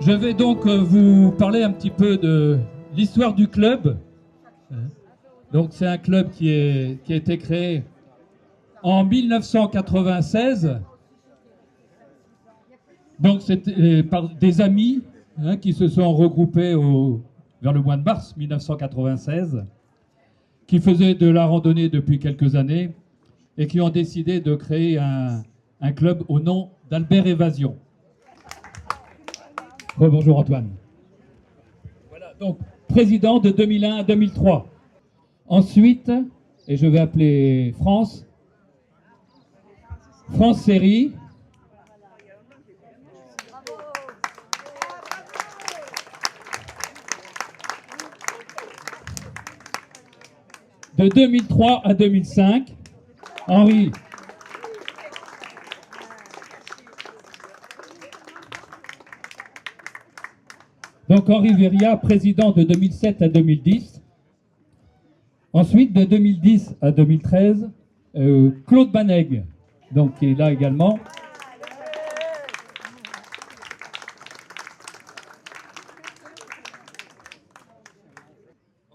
Je vais donc vous parler un petit peu de l'histoire du club. Donc c'est un club qui a été créé en 1996. Donc c'était par des amis qui se sont regroupés vers le mois de mars 1996, qui faisaient de la randonnée depuis quelques années et qui ont décidé de créer un club au nom d'Albert Évasion. Bonjour Antoine. Voilà, donc président de 2001 à 2003. Ensuite, et je vais appeler France Série. De 2003 à 2005, Henri. Donc Henri Veria, président de 2007 à 2010. Ensuite, de 2010 à 2013, Claude Baneg, donc qui est là également.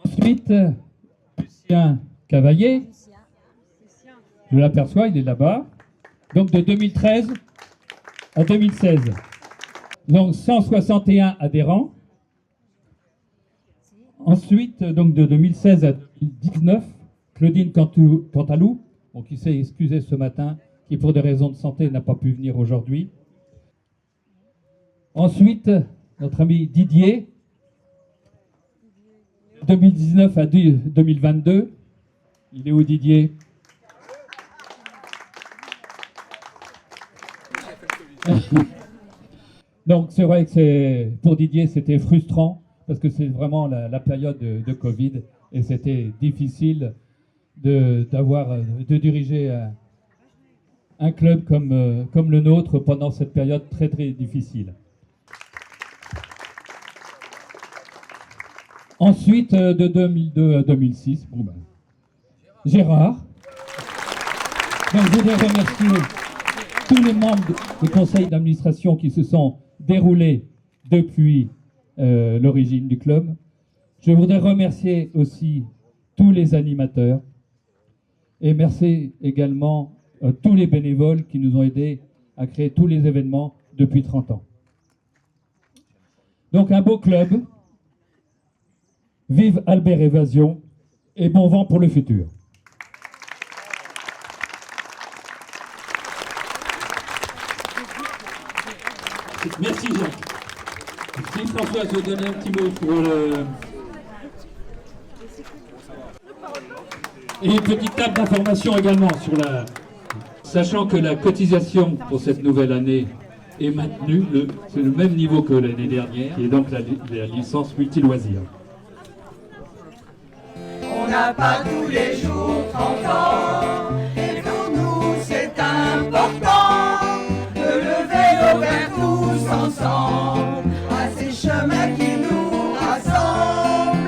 Ensuite, Lucien Cavaillé, je l'aperçois, il est là-bas. Donc de 2013 à 2016. Donc 161 adhérents. Ensuite, donc de 2016 à 2019, Claudine Cantalou, qui s'est excusée ce matin, qui pour des raisons de santé n'a pas pu venir aujourd'hui. Ensuite, notre ami Didier, 2019 à 2022. Il est où Didier? Donc c'est vrai que pour Didier c'était frustrant parce que c'est vraiment la période de Covid et c'était difficile de diriger un club comme le nôtre pendant cette période très très difficile. Ensuite, de 2002 à 2006, Gérard. Donc, je voudrais remercier tous les membres du conseil d'administration qui se sont déroulés depuis l'origine du club. Je voudrais remercier aussi tous les animateurs et merci également tous les bénévoles qui nous ont aidés à créer tous les événements depuis 30 ans. Donc, un beau club. Vive Albert Évasion et bon vent pour le futur. Merci Jacques. Si François veut donner un petit mot pour Et une petite table d'information également sachant que la cotisation pour cette nouvelle année est maintenue, c'est le même niveau que l'année dernière, et donc la licence multi-loisirs. On n'a pas tous les jours 30 ans, et pour nous c'est important de lever nos verres tous ensemble à ces chemins qui nous rassemblent.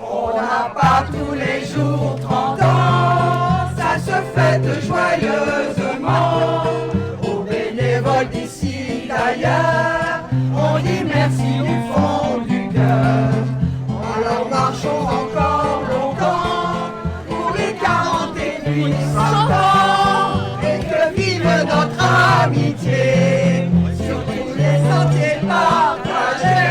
On n'a pas tous les jours 30 ans, ça se fête joyeusement. Aux bénévoles d'ici d'ailleurs, on dit merci du fond du cœur. Alors marchons encore longtemps pour les 40 et puis 100 ans, et que vive notre amitié sur tous les sentiers partagés.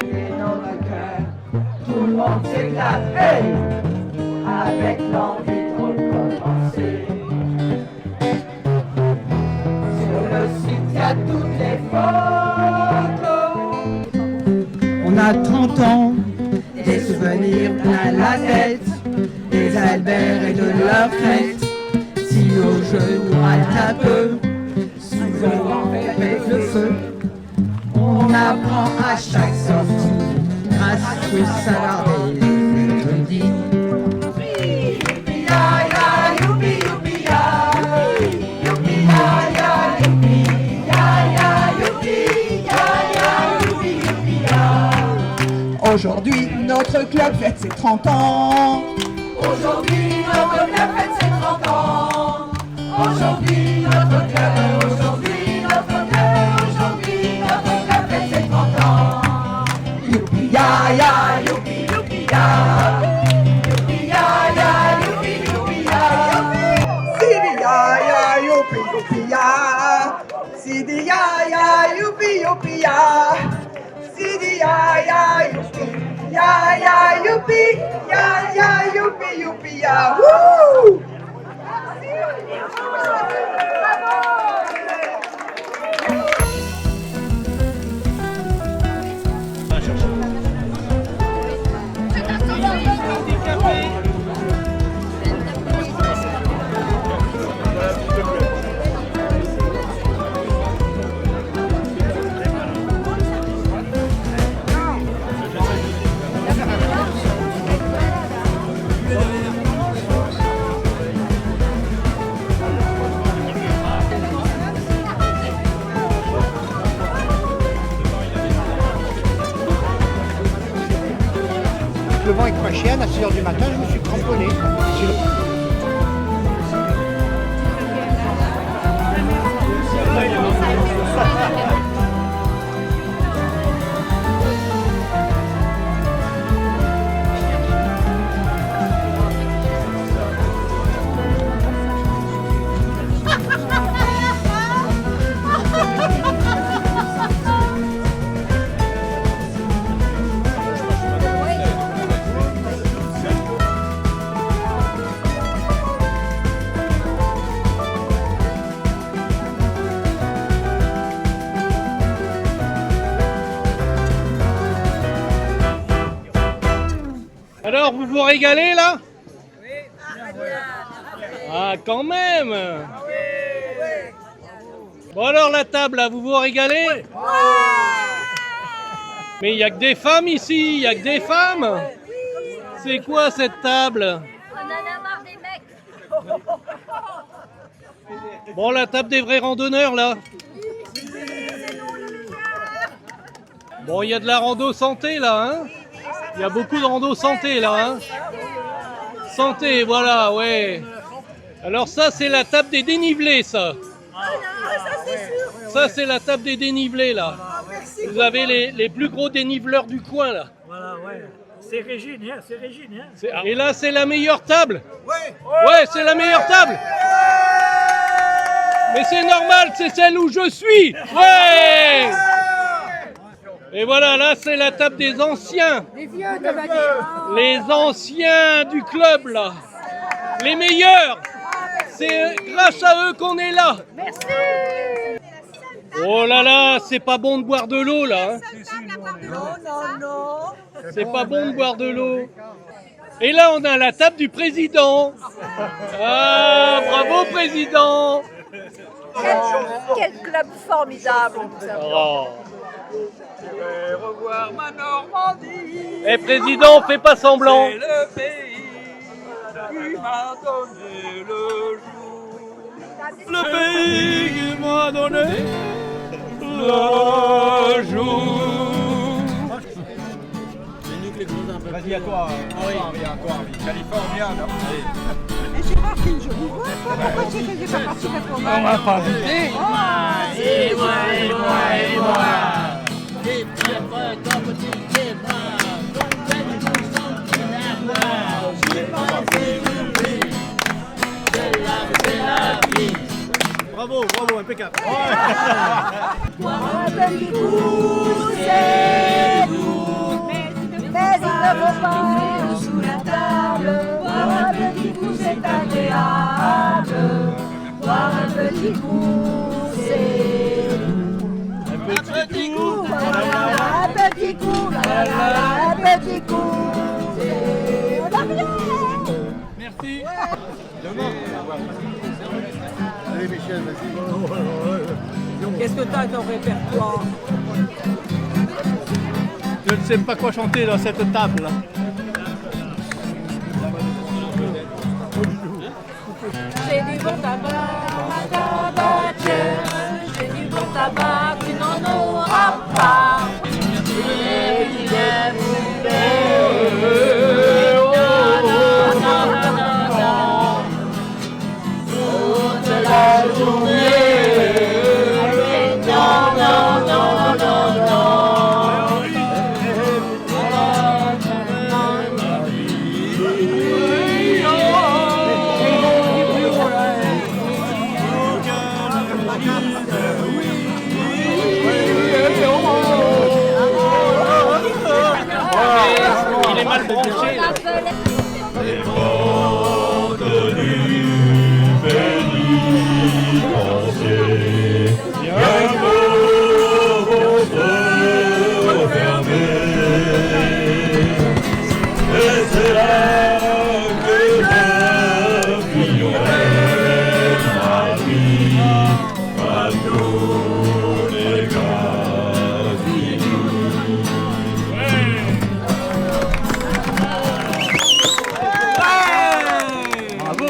Et dans le cœur, tout le monde s'éclate, hey, avec l'envie de recommencer. Sur le site, il y a toutes les photos. On a 30 ans, des souvenirs plein la tête, des Albert et de leur fête. Si nos genoux râlent un peu, souvent avec le feu, on apprend à chaque sortie, grâce au salaire des jeudis. Aujourd'hui, notre club fête ses 30 ans. Aujourd'hui, notre club fête ses 30 ans. Aujourd'hui, notre cœur, aujourd'hui, notre cœur, aujourd'hui, notre cœur fait ses 30 ans. Youpi, ya, ya, youpi, youpi, ya. Youpi, ya, ya, youpi, youpi, ya. Sidi ya ya youpi youpi ya. Sidi ya ya youpi youpi ya. Sidi ya ya youpi ya youpi youpi ya. Woo! Le vent avec ma chienne, à 6h du matin, je me suis cramponné. Alors, vous vous régalez là? Ah, quand même! Bon alors la table là, vous vous régalez? Mais il n'y a que des femmes ici, il n'y a que des femmes! C'est quoi cette table? On en a marre des mecs. Bon, la table des vrais randonneurs là. Bon, il y a de la rando santé là, hein? Il y a beaucoup de rando santé là, hein? Santé, voilà, ouais. Alors ça, c'est la table des dénivelés, ça. Ça, c'est la table des dénivelés, là. Vous avez les plus gros déniveleurs du coin, là. Voilà, ouais. C'est Régine, hein, c'est Régine, hein. Et là, c'est la meilleure table. Ouais, c'est la meilleure table. Mais c'est normal, c'est celle où je suis. Ouais. Et voilà, là, c'est la table des anciens. Les vieux, t'as pas dit. Les anciens du club, là. Les meilleurs. C'est grâce à eux qu'on est là. Merci. Oh là là, c'est pas bon de boire de l'eau, là. Hein. Non. C'est pas bon de boire de l'eau. Et là, on a la table du président. Ah, bravo, président. Quel club formidable. Oh. Je vais revoir ma Normandie. Eh, président, fais pas semblant. C'est le pays qui m'a donné le jour. Le pays qui m'a donné le jour. Vas-y, à toi. À toi, California. Et j'ai marqué une jolie voix. Pourquoi tu faisais pas partie de la province? On va pas inviter. Et moi. Bravo, impeccable. Un petit coup, c'est doux. Mais il ne faut pas sous la table. Boire un petit coup, c'est agréable. Boire un petit coup, c'est doux. Un petit coup, un petit coup, un petit coup, c'est rien. Merci. Allez, Michel, vas-y. Qu'est-ce que t'as dans le répertoire? Je ne sais pas quoi chanter dans cette table. J'ai du bon tabac, ma tabatière. J'ai du bon tabac, tu n'en auras pas. J'ai du bien toute la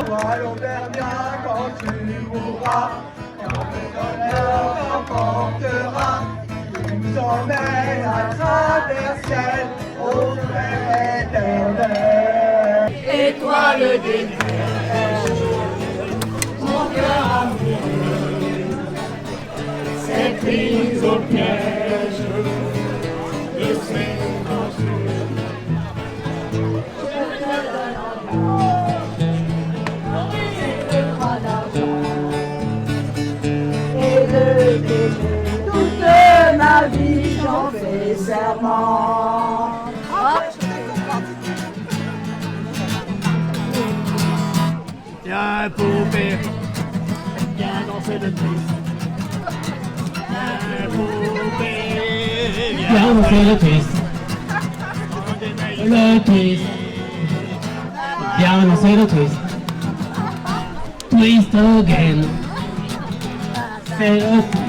Voyons vers bien quand tu mourras, quand le bonheur t'emportera, tu nous emmènes à travers ciel, au frère éternel. Étoile des neiges, mon cœur amoureux s'est pris au piège de ces enjeux. Toute ma vie j'en fais serment. Viens poupée, viens danser le twist. Viens poupée, Viens danser le twist. Le twist. Viens danser le twist. Twist again. Fais le twist.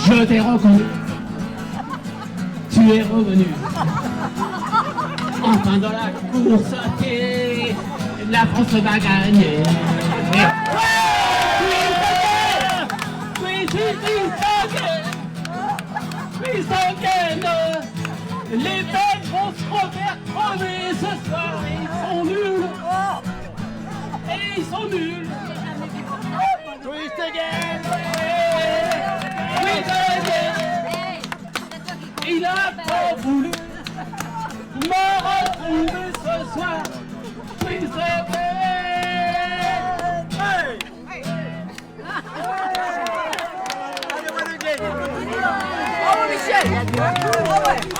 Je t'ai reconnu. Tu es revenu. Enfin dans la course à pied, la France va gagner. Twist again. Les Belges vont se refaire crever ce soir. Ils sont nuls. Et ils sont nuls. Twist again. Twist again. Il a pas voulu me retrouver ce soir. Twist again. Bravo Michel.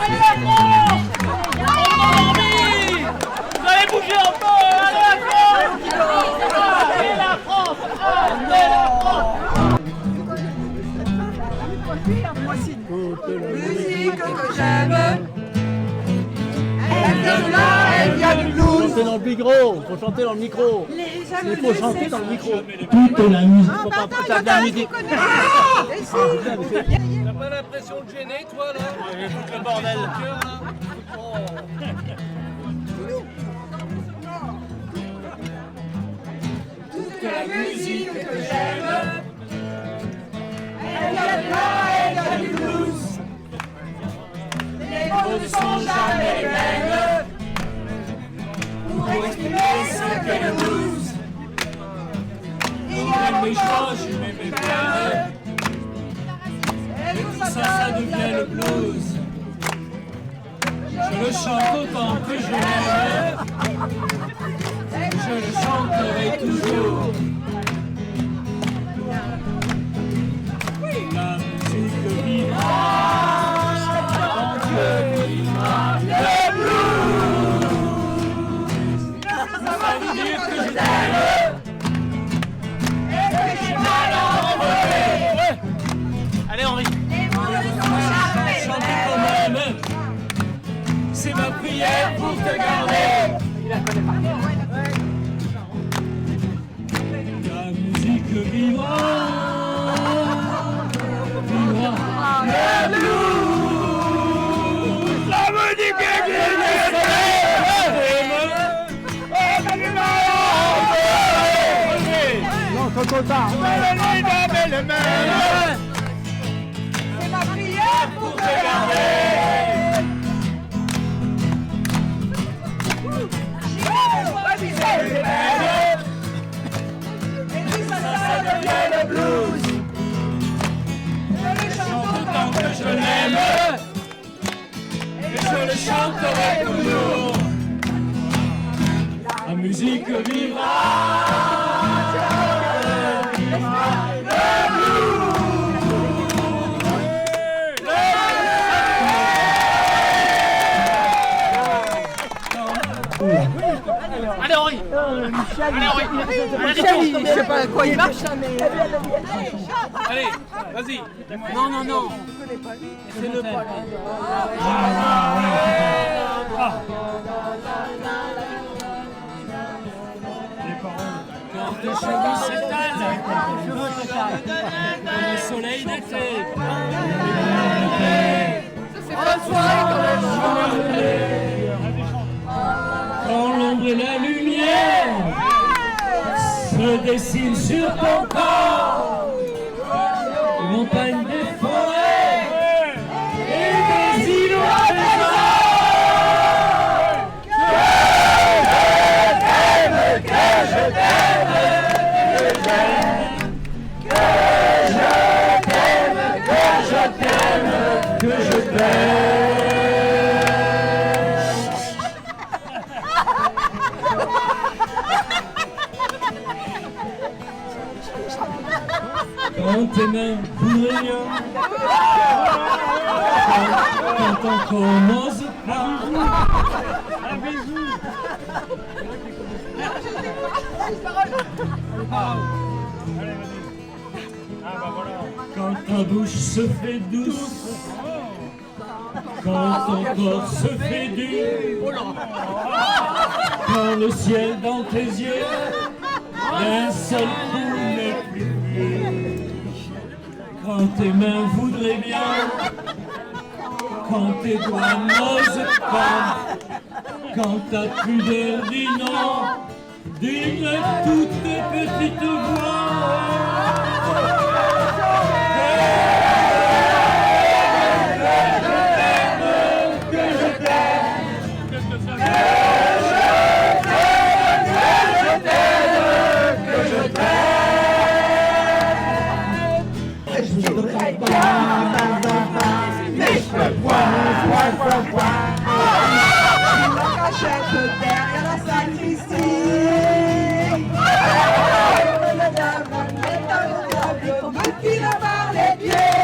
Allez la France! On a envie! Vous allez bouger un peu! Allez la France! Allez la France! Allez la France! Musique que j'aime, elle vient de là, elle vient du blues. Chantez dans le micro, faut chanter dans le micro. Il faut chanter dans le micro. Toute la musique. Faut pas faire de la musique. T'as pas l'impression de gêner, toi, là? Je vais foutre le bordel. Toute la musique que j'aime, elle vient de là, elle vient du blues. Les mots ne sont jamais les mêmes pour exprimer ce qu'est le blues. Il y a longtemps je m'aimais bien, et tout ça, ça devient le blues. Je le chante autant que je l'aime, je le chanterai toujours. La musique vivra, tant que vivra le blues. Ça va vous dire que je t'aime et que j'ai mal envolé. Allez, Henri! Chanter quand même, c'est ma prière pour te garder. La musique vivra, vivra le blues. La musique Non, trop tard. c'est ma prière pour te garder. Vas-y, c'est le belle. Et tout ça, ça devient le blues. Je le chante autant que je l'aime, et je le chanterai toujours. La musique vivra. Allez, Henri! Allez, Henri! Michel, je sais pas quoi il marche. Allez, vas-y! Non, non, non. C'est le pas. de cheveux s'étalent comme le soleil d'été. Quand l'ombre et la lumière se dessinent sur ton corps, les montagnes des forêts et des îles au trésor. Quand tes mains voudraient rien, quand on commence pas, un bisou. Quand ta bouche se fait douce, quand ton corps se fait dur, quand le ciel dans tes yeux d'un seul coup n'est plus bleu, quand tes mains voudraient bien, quand tes doigts n'osent pas, quand ta pudeur dit non, d'une toute petite voix. Derrière la sacristie, qui n'a pas les pieds,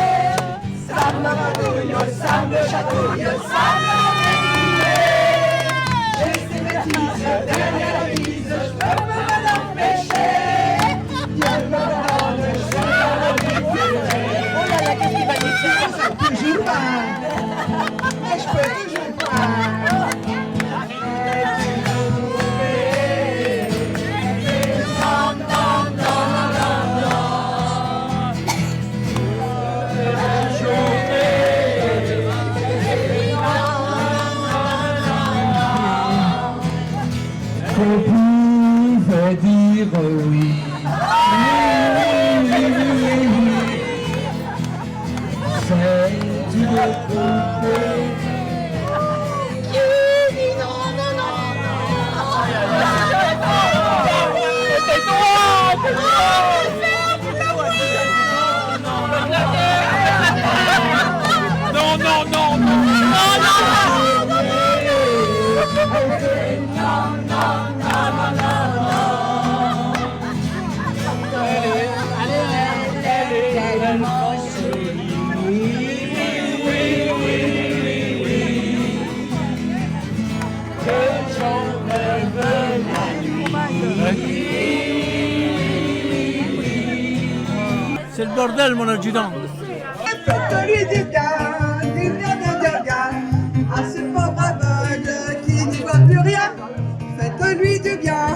ça me vadouille, ça me chatouille, ça me réveille. J'ai ces bêtises derrière la bise, je peux me l'empêcher. Dieu me donne, je suis oh là là, qu'est-ce qu'il va dire? Ça toujours pas, mais je peux toujours pas. On pouvait dire oui. C'est une poupée qui dit non, non, non, Non, non, non, non. C'est le bordel, mon adjudant. Faites-lui du bien, à ce pauvre aveugle qui n'y voit plus rien. Faites-lui du bien,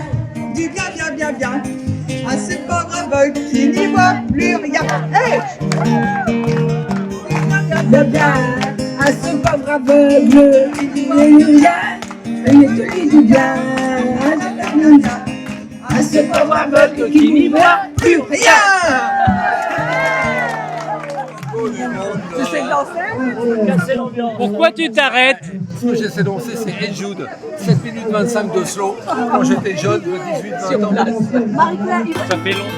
à ce pauvre aveugle qui n'y voit plus rien. Hey! Bien, à ce pauvre aveugle qui n'y voit plus rien. Faites-lui du bien, à ce pauvre aveugle qui n'y voit plus rien. Tu sais danser? Pourquoi tu t'arrêtes? Ce que j'essaie de danser, c'est Ed Jude, 7 minutes 25 de slow. Quand j'étais jeune, de 18-20 ans. Ça fait long.